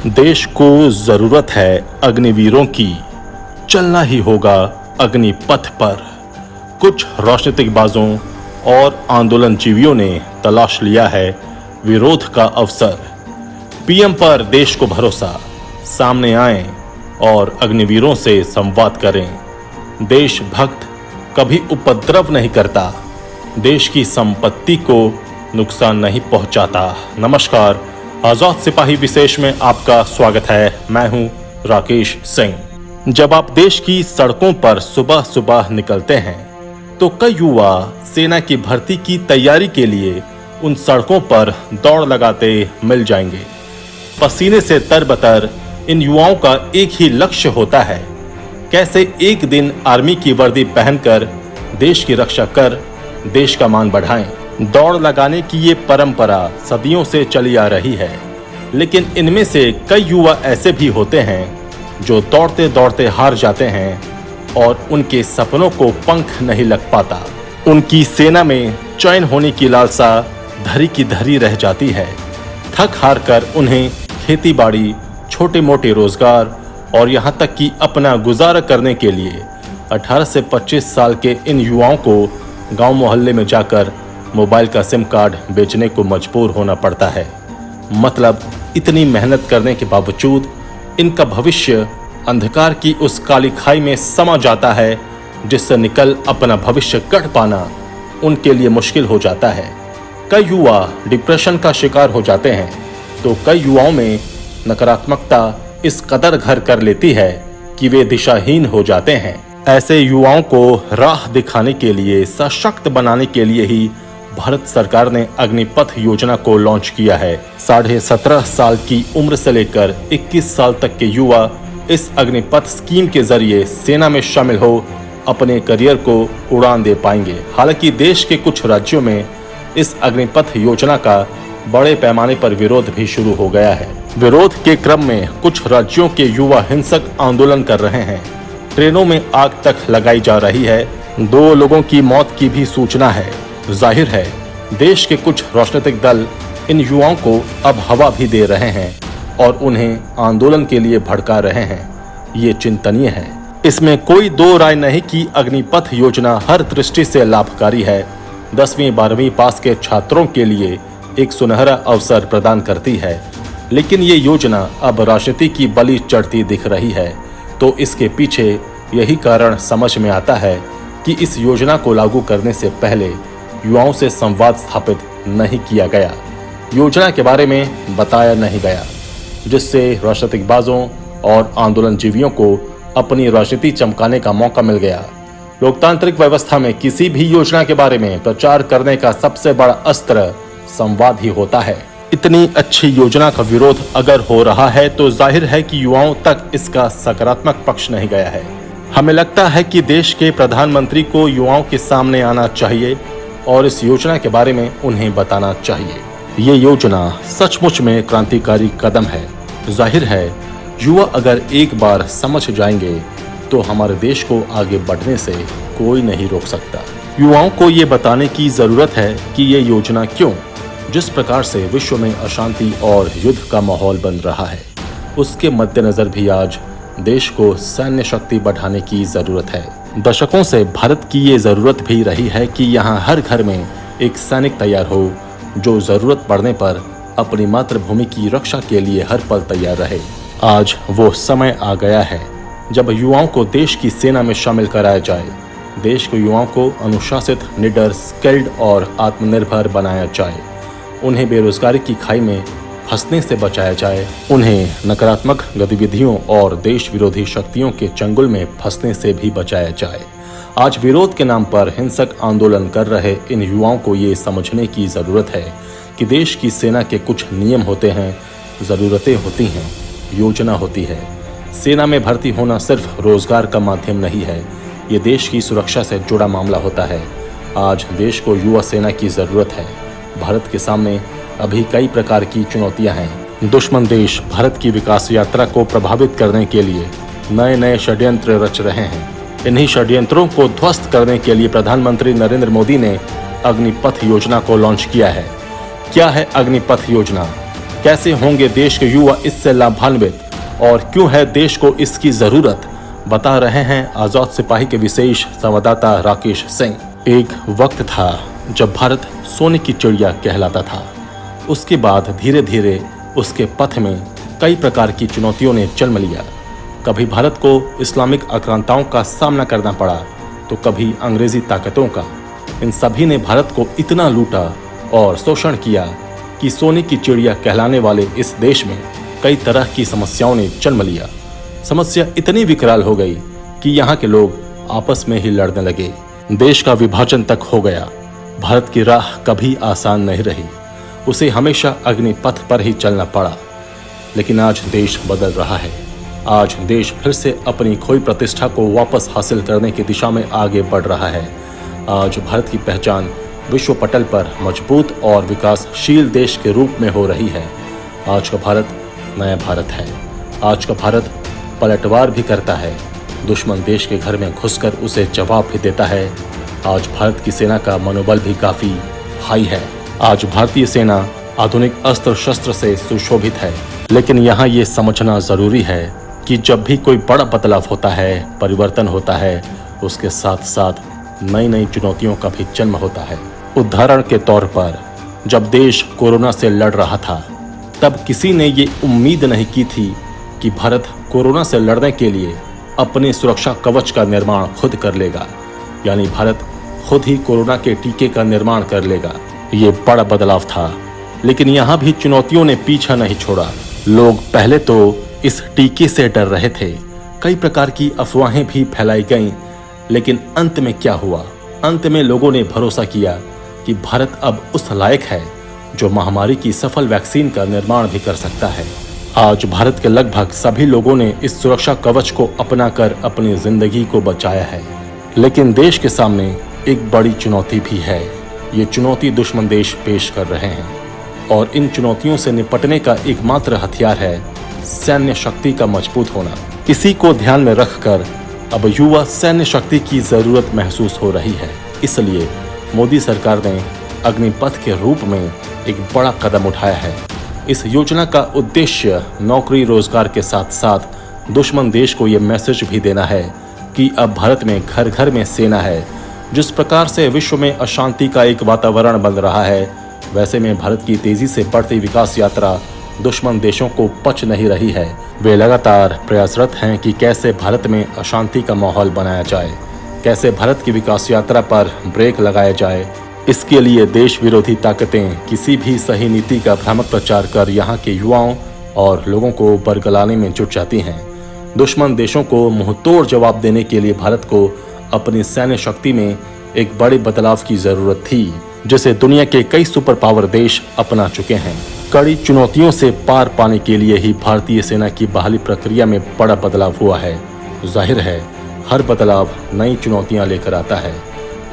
देश को जरूरत है अग्निवीरों की, चलना ही होगा अग्निपथ पर। कुछ राजनीतिक बाजों और आंदोलनजीवियों ने तलाश लिया है विरोध का अवसर। पीएम पर देश को भरोसा, सामने आएं और अग्निवीरों से संवाद करें। देशभक्त कभी उपद्रव नहीं करता, देश की संपत्ति को नुकसान नहीं पहुंचाता। नमस्कार, आजाद सिपाही विशेष में आपका स्वागत है। मैं हूं राकेश सिंह। जब आप देश की सड़कों पर सुबह सुबह निकलते हैं तो कई युवा सेना की भर्ती की तैयारी के लिए उन सड़कों पर दौड़ लगाते मिल जाएंगे। पसीने से तरबतर इन युवाओं का एक ही लक्ष्य होता है, कैसे एक दिन आर्मी की वर्दी पहनकर देश की रक्षा कर देश का मान बढ़ाएं। दौड़ लगाने की ये परंपरा सदियों से चली आ रही है, लेकिन इनमें से कई युवा ऐसे भी होते हैं जो दौड़ते दौड़ते हार जाते हैं और उनके सपनों को पंख नहीं लग पाता। उनकी सेना में चयन होने की लालसा धरी की धरी रह जाती है। थक हार कर उन्हें खेती बाड़ी, छोटे मोटे रोजगार और यहाँ तक कि अपना गुजारा करने के लिए 18 से 25 साल के इन युवाओं को गांव मोहल्ले में जाकर मोबाइल का सिम कार्ड बेचने को मजबूर होना पड़ता है। मतलब इतनी मेहनत करने के बावजूद इनका भविष्य अंधकार की उस काली खाई में समा जाता है, जिससे निकल अपना भविष्य गढ़ पाना उनके लिए मुश्किल हो जाता है। कई युवा डिप्रेशन का शिकार हो जाते हैं तो कई युवाओं में नकारात्मकता इस कदर घर कर लेती है कि वे दिशाहीन हो जाते हैं। ऐसे युवाओं को राह दिखाने के लिए, सशक्त बनाने के लिए ही भारत सरकार ने अग्निपथ योजना को लॉन्च किया है। 17.5 साल की उम्र से लेकर 21 साल तक के युवा इस अग्निपथ स्कीम के जरिए सेना में शामिल हो अपने करियर को उड़ान दे पाएंगे। हालांकि देश के कुछ राज्यों में इस अग्निपथ योजना का बड़े पैमाने पर विरोध भी शुरू हो गया है। विरोध के क्रम में कुछ राज्यों के युवा हिंसक आंदोलन कर रहे हैं। ट्रेनों में आग तक लगाई जा रही है। 2 लोगों की मौत की भी सूचना है। जाहिर है देश के कुछ राजनीतिक दल इन युवाओं को अब हवा भी दे रहे हैं और उन्हें आंदोलन के लिए भड़का रहे हैं। ये चिंतनीय है। इसमें कोई दो राय नहीं कि अग्निपथ योजना हर दृष्टि से लाभकारी है। 10वीं 12वीं पास के छात्रों के लिए एक सुनहरा अवसर प्रदान करती है, लेकिन ये योजना अब राजनीति की बलि चढ़ती दिख रही है। तो इसके पीछे यही कारण समझ में आता है कि इस योजना को लागू करने से पहले युवाओं से संवाद स्थापित नहीं किया गया, योजना के बारे में बताया नहीं गया, जिससे राजनीतिक बाजों और आंदोलनजीवियों को अपनी राजनीति चमकाने का मौका मिल गया। लोकतांत्रिक व्यवस्था में किसी भी योजना के बारे में प्रचार करने का सबसे बड़ा अस्त्र संवाद ही होता है। इतनी अच्छी योजना का विरोध अगर हो रहा है तो जाहिर है कि युवाओं तक इसका सकारात्मक पक्ष नहीं गया है। हमें लगता है कि देश के प्रधानमंत्री को युवाओं के सामने आना चाहिए और इस योजना के बारे में उन्हें बताना चाहिए। ये योजना सचमुच में क्रांतिकारी कदम है। जाहिर है युवा अगर एक बार समझ जाएंगे तो हमारे देश को आगे बढ़ने से कोई नहीं रोक सकता। युवाओं को ये बताने की जरूरत है कि ये योजना क्यों, जिस प्रकार से विश्व में अशांति और युद्ध का माहौल बन रहा है, उसके मद्देनजर भी आज देश को सैन्य शक्ति बढ़ाने की जरूरत है। दशकों से भारत की ये जरूरत भी रही है कि यहाँ हर घर में एक सैनिक तैयार हो जो जरूरत पड़ने पर अपनी मातृभूमि की रक्षा के लिए हर पल तैयार रहे। आज वो समय आ गया है जब युवाओं को देश की सेना में शामिल कराया जाए। देश के युवाओं को अनुशासित, निडर, स्किल्ड और आत्मनिर्भर बनाया जाए। उन्हें बेरोजगारी की खाई में फंसने से बचाया जाए। उन्हें नकारात्मक गतिविधियों और देश विरोधी शक्तियों के चंगुल में फंसने से भी बचाया जाए। आज विरोध के नाम पर हिंसक आंदोलन कर रहे इन युवाओं को ये समझने की जरूरत है कि देश की सेना के कुछ नियम होते हैं, जरूरतें होती हैं, योजना होती है। सेना में भर्ती होना सिर्फ रोजगार का माध्यम नहीं है, ये देश की सुरक्षा से जुड़ा मामला होता है। आज देश को युवा सेना की जरूरत है। भारत के सामने अभी कई प्रकार की चुनौतियां हैं। दुश्मन देश भारत की विकास यात्रा को प्रभावित करने के लिए नए नए षड्यंत्र रच रहे हैं। इन्हीं षड्यंत्रों को ध्वस्त करने के लिए प्रधानमंत्री नरेंद्र मोदी ने अग्निपथ योजना को लॉन्च किया है। क्या है अग्निपथ योजना? कैसे होंगे देश के युवा इससे लाभान्वित और क्यों है देश को इसकी जरूरत, बता रहे हैं आजाद सिपाही के विशेष संवाददाता राकेश सिंह। एक वक्त था जब भारत सोने की चिड़िया कहलाता था। उसके बाद धीरे धीरे उसके पथ में कई प्रकार की चुनौतियों ने जन्म लिया। कभी भारत को इस्लामिक आक्रांताओं का सामना करना पड़ा तो कभी अंग्रेजी ताकतों का। इन सभी ने भारत को इतना लूटा और शोषण किया कि सोने की चिड़िया कहलाने वाले इस देश में कई तरह की समस्याओं ने जन्म लिया। समस्या इतनी विकराल हो गई कि यहाँ के लोग आपस में ही लड़ने लगे। देश का विभाजन तक हो गया। भारत की राह कभी आसान नहीं रही। उसे हमेशा अग्निपथ पर ही चलना पड़ा। लेकिन आज देश बदल रहा है। आज देश फिर से अपनी खोई प्रतिष्ठा को वापस हासिल करने की दिशा में आगे बढ़ रहा है। आज भारत की पहचान विश्व पटल पर मजबूत और विकासशील देश के रूप में हो रही है। आज का भारत नया भारत है। आज का भारत पलटवार भी करता है। दुश्मन देश के घर में घुसकर उसे जवाब भी देता है। आज भारत की सेना का मनोबल भी काफी हाई है। आज भारतीय सेना आधुनिक अस्त्र शस्त्र से सुशोभित है। लेकिन यहाँ ये समझना जरूरी है कि जब भी कोई बड़ा बदलाव होता है, परिवर्तन होता है, उसके साथ साथ नई नई चुनौतियों का भी जन्म होता है। उदाहरण के तौर पर जब देश कोरोना से लड़ रहा था तब किसी ने ये उम्मीद नहीं की थी कि भारत कोरोना से लड़ने के लिए अपने सुरक्षा कवच का निर्माण खुद कर लेगा, यानी भारत खुद ही कोरोना के टीके का निर्माण कर लेगा। ये बड़ा बदलाव था। लेकिन यहाँ भी चुनौतियों ने पीछा नहीं छोड़ा। लोग पहले तो इस टीके से डर रहे थे। कई प्रकार की अफवाहें भी फैलाई गईं, लेकिन अंत में क्या हुआ? अंत में लोगों ने भरोसा किया कि भारत अब उस लायक है जो महामारी की सफल वैक्सीन का निर्माण भी कर सकता है। आज भारत के लगभग सभी लोगों ने इस सुरक्षा कवच को अपनाकर अपनी जिंदगी को बचाया है। लेकिन देश के सामने एक बड़ी चुनौती भी है। ये चुनौती दुश्मन देश पेश कर रहे हैं और इन चुनौतियों से निपटने का एकमात्र हथियार है सैन्य शक्ति का मजबूत होना। इसी को ध्यान में रखकर अब युवा सैन्य शक्ति की जरूरत महसूस हो रही है। इसलिए मोदी सरकार ने अग्निपथ के रूप में एक बड़ा कदम उठाया है। इस योजना का उद्देश्य नौकरी रोजगार के साथ साथ दुश्मन देश को ये मैसेज भी देना है कि अब भारत में घर घर में सेना है। जिस प्रकार से विश्व में अशांति का एक वातावरण बन रहा है, वैसे में भारत की तेजी से बढ़ती विकास यात्रा दुश्मन देशों को पच नहीं रही है। वे लगातार प्रयासरत हैं कि कैसे भारत में अशांति का माहौल बनाया जाए, कैसे भारत की विकास यात्रा पर ब्रेक लगाया जाए। इसके लिए देश विरोधी ताकतें किसी भी सही नीति का भ्रामक प्रचार कर यहाँ के युवाओं और लोगों को बरगलाने में जुट जाती हैं। दुश्मन देशों को मुंहतोड़ जवाब देने के लिए भारत को अपनी सैन्य शक्ति में एक बड़े बदलाव की जरूरत थी, जिसे दुनिया के कई सुपर पावर देश अपना चुके हैं। कड़ी चुनौतियों से पार पाने के लिए ही भारतीय सेना की बहाली प्रक्रिया में बड़ा बदलाव हुआ है। जाहिर है हर बदलाव नई चुनौतियां लेकर आता है।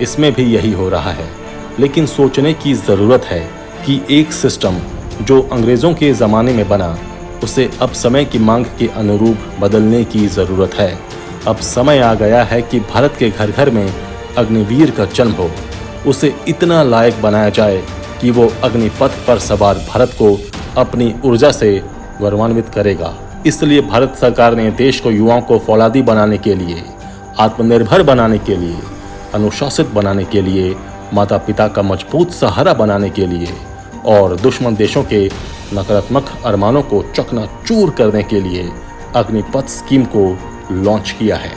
इसमें भी यही हो रहा है। लेकिन सोचने की जरूरत है कि एक सिस्टम जो अंग्रेजों के जमाने में बना, उसे अब समय की मांग के अनुरूप बदलने की जरूरत है। अब समय आ गया है कि भारत के घर घर में अग्निवीर का जन्म हो। उसे इतना लायक बनाया जाए कि वो अग्निपथ पर सवार भारत को अपनी ऊर्जा से गौरवान्वित करेगा। इसलिए भारत सरकार ने देश को युवाओं को फौलादी बनाने के लिए, आत्मनिर्भर बनाने के लिए, अनुशासित बनाने के लिए, माता पिता का मजबूत सहारा बनाने के लिए और दुश्मन देशों के नकारात्मक अरमानों को चकनाचूर करने के लिए अग्निपथ स्कीम को लॉन्च किया है।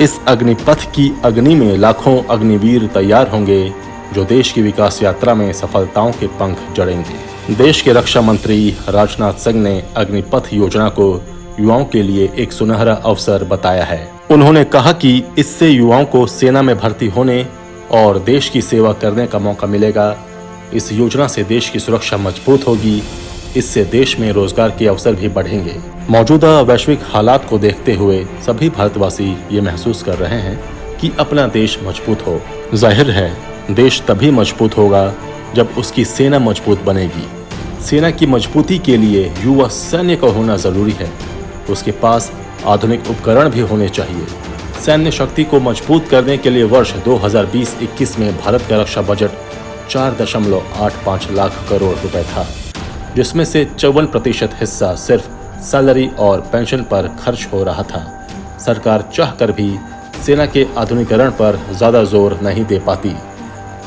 इस अग्निपथ की अग्नि में लाखों अग्निवीर तैयार होंगे जो देश की विकास यात्रा में सफलताओं के पंख जड़ेंगे। देश के रक्षा मंत्री राजनाथ सिंह ने अग्निपथ योजना को युवाओं के लिए एक सुनहरा अवसर बताया है। उन्होंने कहा कि इससे युवाओं को सेना में भर्ती होने और देश की सेवा करने का मौका मिलेगा। इस योजना से देश की सुरक्षा मजबूत होगी। इससे देश में रोजगार के अवसर भी बढ़ेंगे। मौजूदा वैश्विक हालात को देखते हुए सभी भारतवासी ये महसूस कर रहे हैं कि अपना देश मजबूत हो। जाहिर है देश तभी मजबूत होगा जब उसकी सेना मजबूत बनेगी। सेना की मजबूती के लिए युवा सैन्य का होना जरूरी है। उसके पास आधुनिक उपकरण भी होने चाहिए। सैन्य शक्ति को मजबूत करने के लिए वर्ष 2020-21 में भारत का रक्षा बजट 4.85 लाख करोड़ रुपए था, जिसमें से 54% हिस्सा सिर्फ सैलरी और पेंशन पर खर्च हो रहा था। सरकार चाहकर भी सेना के आधुनिकीकरण पर ज़्यादा जोर नहीं दे पाती,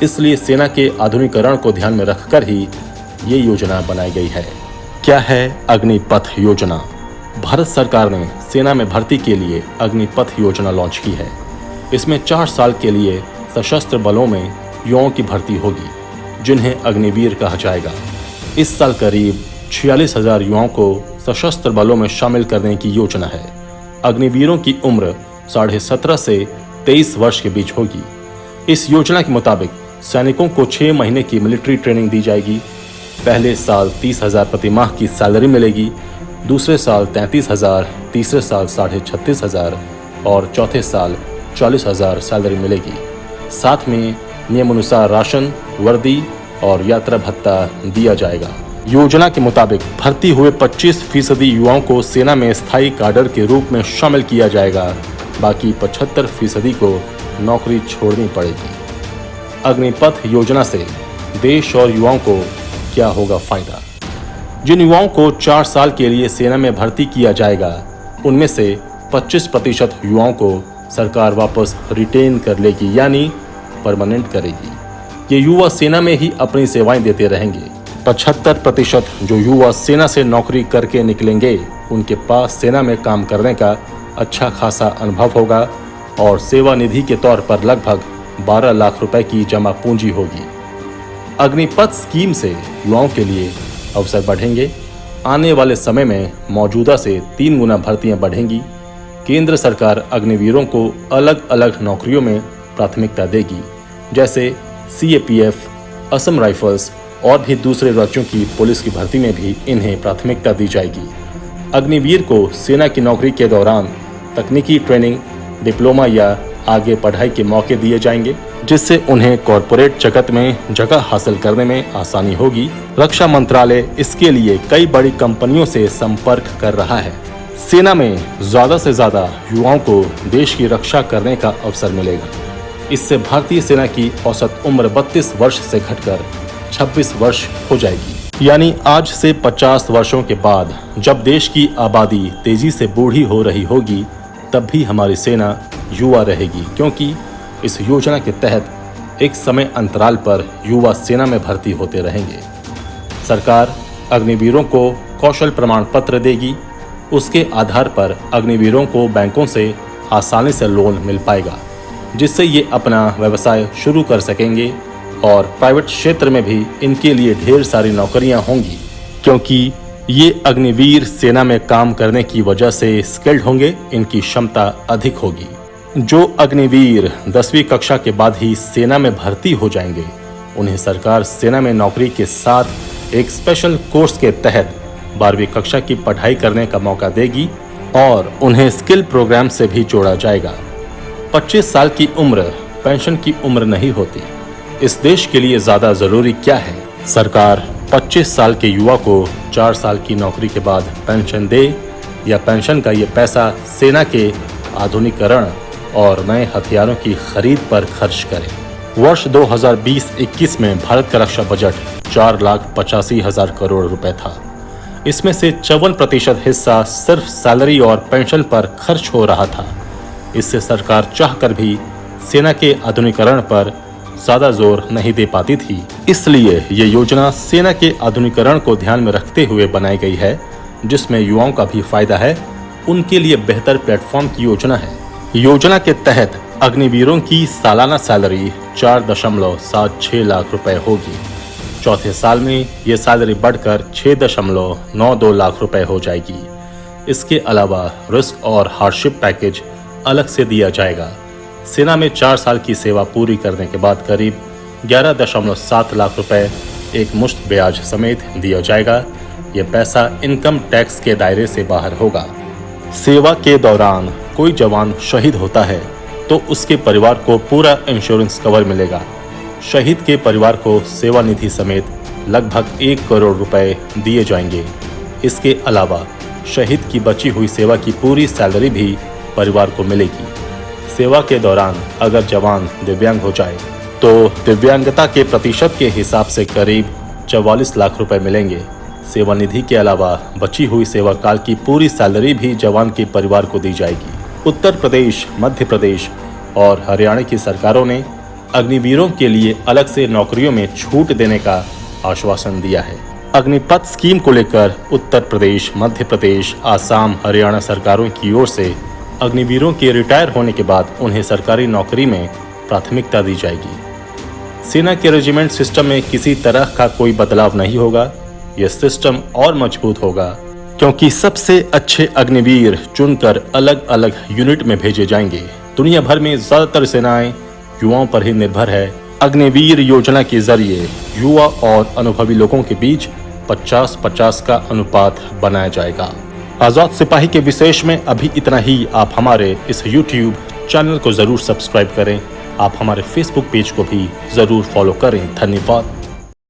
इसलिए सेना के आधुनिकीकरण को ध्यान में रखकर ही ये योजना बनाई गई है। क्या है अग्निपथ योजना? भारत सरकार ने सेना में भर्ती के लिए अग्निपथ योजना लॉन्च की है। इसमें 4 साल के लिए सशस्त्र बलों में युवाओं की भर्ती होगी, जिन्हें अग्निवीर कहा जाएगा। इस साल करीब 46,000 युवाओं को सशस्त्र बलों में शामिल करने की योजना है। अग्निवीरों की उम्र 17.5 से 23 वर्ष के बीच होगी। इस योजना के मुताबिक सैनिकों को 6 महीने की मिलिट्री ट्रेनिंग दी जाएगी। पहले साल 30,000 प्रति माह की सैलरी मिलेगी, दूसरे साल 33,000, तीसरे साल 36,500 और चौथे साल 40,000 सैलरी मिलेगी। साथ में नियमानुसार राशन, वर्दी और यात्रा भत्ता दिया जाएगा। योजना के मुताबिक भर्ती हुए 25% युवाओं को सेना में स्थायी काडर के रूप में शामिल किया जाएगा। बाकी 75% को नौकरी छोड़नी पड़ेगी। अग्निपथ योजना से देश और युवाओं को क्या होगा फायदा? जिन युवाओं को 4 साल के लिए सेना में भर्ती किया जाएगा, उनमें से 25% युवाओं को सरकार वापस रिटेन कर लेगी, यानी परमानेंट करेगी। ये युवा सेना में ही अपनी सेवाएं देते रहेंगे। 75% जो युवा सेना से नौकरी करके निकलेंगे, उनके पास सेना में काम करने का अच्छा खासा अनुभव होगा और सेवा निधि के तौर पर लगभग 12 लाख रुपए की जमा पूंजी होगी। अग्निपथ स्कीम से युवाओं के लिए अवसर बढ़ेंगे। आने वाले समय में मौजूदा से 3 गुना भर्तियां बढ़ेंगी। केंद्र सरकार अग्निवीरों को अलग अलग नौकरियों में प्राथमिकता देगी, जैसे CAPF, असम राइफल्स और भी दूसरे राज्यों की पुलिस की भर्ती में भी इन्हें प्राथमिकता दी जाएगी। अग्निवीर को सेना की नौकरी के दौरान तकनीकी ट्रेनिंग, डिप्लोमा या आगे पढ़ाई के मौके दिए जाएंगे, जिससे उन्हें कॉरपोरेट जगत में जगह हासिल करने में आसानी होगी। रक्षा मंत्रालय इसके लिए कई बड़ी कंपनियों से संपर्क कर रहा है। सेना में ज्यादा से ज्यादा युवाओं को देश की रक्षा करने का अवसर मिलेगा। इससे भारतीय सेना की औसत उम्र 32 वर्ष से घटकर 26 वर्ष हो जाएगी। यानी आज से 50 वर्षों के बाद जब देश की आबादी तेजी से बूढ़ी हो रही होगी, तब भी हमारी सेना युवा रहेगी, क्योंकि इस योजना के तहत एक समय अंतराल पर युवा सेना में भर्ती होते रहेंगे। सरकार अग्निवीरों को कौशल प्रमाण पत्र देगी। उसके आधार पर अग्निवीरों को बैंकों से आसानी से लोन मिल पाएगा, जिससे ये अपना व्यवसाय शुरू कर सकेंगे और प्राइवेट क्षेत्र में भी इनके लिए ढेर सारी नौकरियां होंगी, क्योंकि ये अग्निवीर सेना में काम करने की वजह से स्किल्ड होंगे, इनकी क्षमता अधिक होगी। जो अग्निवीर 10वीं कक्षा के बाद ही सेना में भर्ती हो जाएंगे, उन्हें सरकार सेना में नौकरी के साथ एक स्पेशल कोर्स के तहत 12वीं कक्षा की पढ़ाई करने का मौका देगी और उन्हें स्किल प्रोग्राम से भी जोड़ा जाएगा। 25 साल की उम्र पेंशन की उम्र नहीं होती। इस देश के लिए ज्यादा जरूरी क्या है? सरकार 25 साल के युवा को 4 साल की नौकरी के बाद पेंशन दे, या पेंशन का ये पैसा सेना के आधुनिकीकरण और नए हथियारों की खरीद पर खर्च करे। वर्ष 2020-21 में भारत का रक्षा बजट 4,85,000 करोड़ रुपए था। इसमें से 54% हिस्सा सिर्फ सैलरी और पेंशन पर खर्च हो रहा था। इससे सरकार चाहकर भी सेना के आधुनिकीकरण पर ज्यादा जोर नहीं दे पाती थी। इसलिए ये योजना सेना के आधुनिकीकरण को ध्यान में रखते हुए बनाई गई है, जिसमें युवाओं का भी फायदा है। उनके लिए बेहतर प्लेटफॉर्म की योजना है। योजना के तहत अग्निवीरों की सालाना सैलरी 4.76 लाख रुपए होगी। चौथे साल में ये सैलरी बढ़कर 6.92 लाख रुपए हो जाएगी। इसके अलावा रिस्क और हार्डशिप पैकेज अलग से दिया जाएगा। सेना में 4 साल की सेवा पूरी करने के बाद करीब 11.7 लाख रुपए एक मुश्त ब्याज समेत दिया जाएगा। यह पैसा इनकम टैक्स के दायरे से बाहर होगा। सेवा के दौरान कोई जवान शहीद होता है तो उसके परिवार को पूरा इंश्योरेंस कवर मिलेगा। शहीद के परिवार को सेवा निधि समेत लगभग 1 करोड़ रुपए दिए जाएंगे। इसके अलावा शहीद की बची हुई सेवा की पूरी सैलरी भी परिवार को मिलेगी। सेवा के दौरान अगर जवान दिव्यांग हो जाए तो दिव्यांगता के प्रतिशत के हिसाब से करीब 44 लाख रुपए मिलेंगे। सेवानिधि के अलावा बची हुई सेवा काल की पूरी सैलरी भी जवान के परिवार को दी जाएगी। उत्तर प्रदेश, मध्य प्रदेश और हरियाणा की सरकारों ने अग्निवीरों के लिए अलग से नौकरियों में छूट देने का आश्वासन दिया है। अग्निपथ स्कीम को लेकर उत्तर प्रदेश, मध्य प्रदेश, आसाम, हरियाणा सरकारों की ओर से अग्निवीरों के रिटायर होने के बाद उन्हें सरकारी नौकरी में प्राथमिकता दी जाएगी। सेना के रेजिमेंट सिस्टम में किसी तरह का कोई बदलाव नहीं होगा। यह सिस्टम और मजबूत होगा क्योंकि सबसे अच्छे अग्निवीर चुनकर अलग अलग यूनिट में भेजे जाएंगे। दुनिया भर में ज्यादातर सेनाएं युवाओं पर ही निर्भर है। अग्निवीर योजना के जरिए युवा और अनुभवी लोगों के बीच 50-50 का अनुपात बनाया जाएगा। आजाद सिपाही के विशेष में अभी इतना ही। आप हमारे इस YouTube चैनल को जरूर सब्सक्राइब करें। आप हमारे Facebook पेज को भी जरूर फॉलो करें। धन्यवाद।